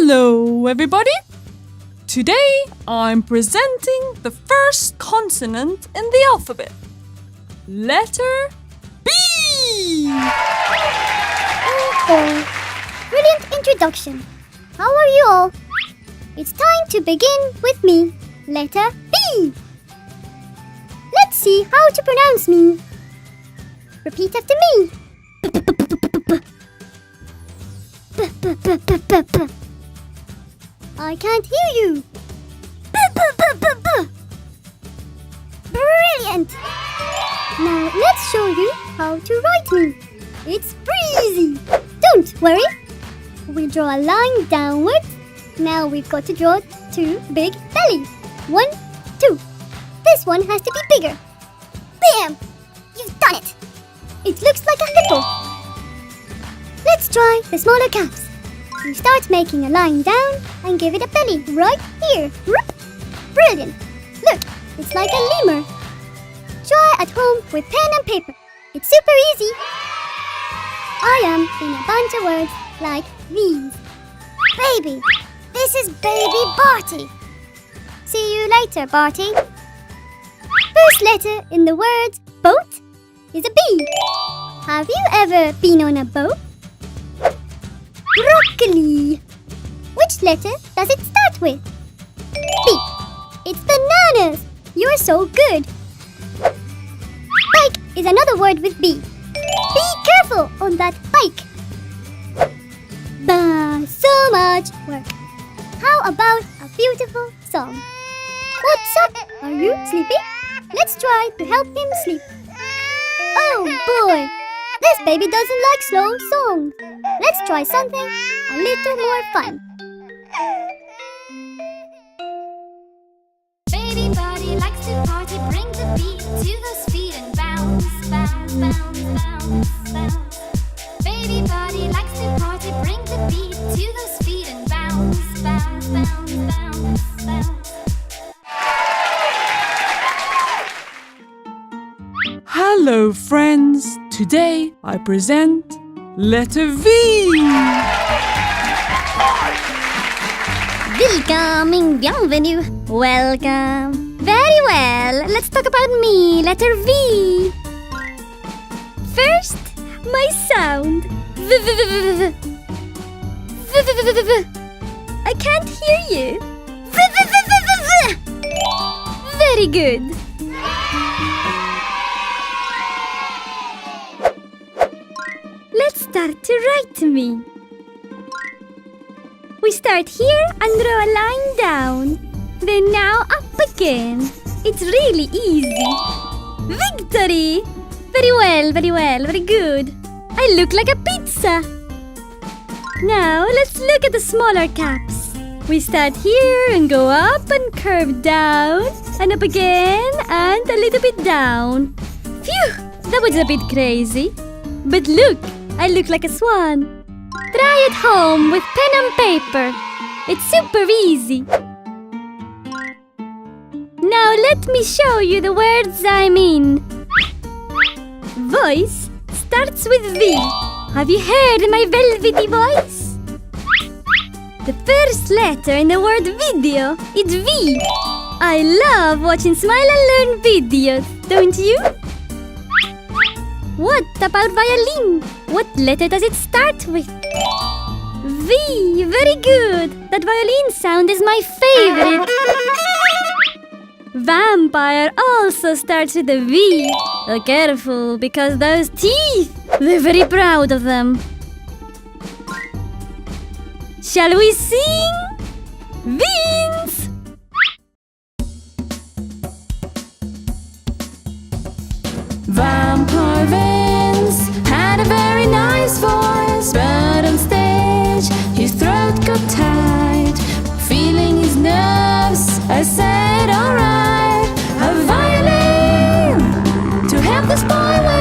Hello, everybody! Today I'm presenting the first consonant in the alphabet. Letter B! Oh, brilliant introduction. How are you all? It's time to begin with me. Letter B. Let's see how to pronounce me. Repeat after me. I can't hear you. Brilliant! Now let's show you how to write me. It's breezy. Don't worry. We draw a line downwards. Now we've got to draw two big bellies. 1, 2. This one has to be bigger. Bam! You've done it. It looks like a hippo. Let's try the smaller calves. You start making a line down and give it a belly right here. Brilliant! Look, it's like a lemur. Try at home with pen and paper. It's super easy. I am in a bunch of words like these. Baby. This is baby Barty. See you later, Barty. First letter in the word boat is a B. Have you ever been on a boat? Broccoli. Which letter does it start with? B. It's bananas. You're so good. Bike is another word with B. Be careful on that bike. So much work. How about a beautiful song? What's up? Are you sleepy? Let's try to help him sleep. Oh boy, this baby doesn't like slow songs. Let's try something a little more fun. Baby body likes to party, bring the beat to those feet and bounce, bounce, bounce, bounce, bounce. Baby body likes to party, bring the beat to those feet and bounce, bounce, bounce, bounce, bounce. Hello, friends! Today I present letter V! Welcome, bienvenue, welcome. Very well, let's talk about me, letter V. First, my sound. I can't hear you. Very good. Let's start to write me. We start here and draw a line down. Then now up again. It's really easy. Victory! Very well, very good. I look like a pizza. Now let's look at the smaller caps. We start here and go up and curve down and up again and a little bit down. Phew! That was a bit crazy. But look, I look like a swan. Try at home with pen and paper. It's super easy. Now let me show you the words I mean. Voice starts with V. Have you heard my velvety voice? The first letter in the word video is V. I love watching Smile and Learn videos, don't you? What about violin? What letter does it start with? V. Very good. That violin sound is my favorite. Vampire also starts with a V. Oh, careful, because those teeth, they're very proud of them. Shall we sing? Vince! Vampire Vince had a very nice voice, but on stage his throat got tight. Feeling his nerves, I said alright, a violin to help this boy with.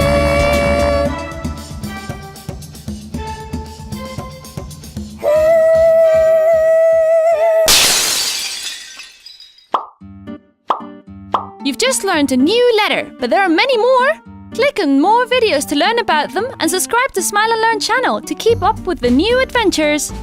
You've just learned a new letter, but there are many more. Click on more videos to learn about them and subscribe to Smile and Learn channel to keep up with the new adventures.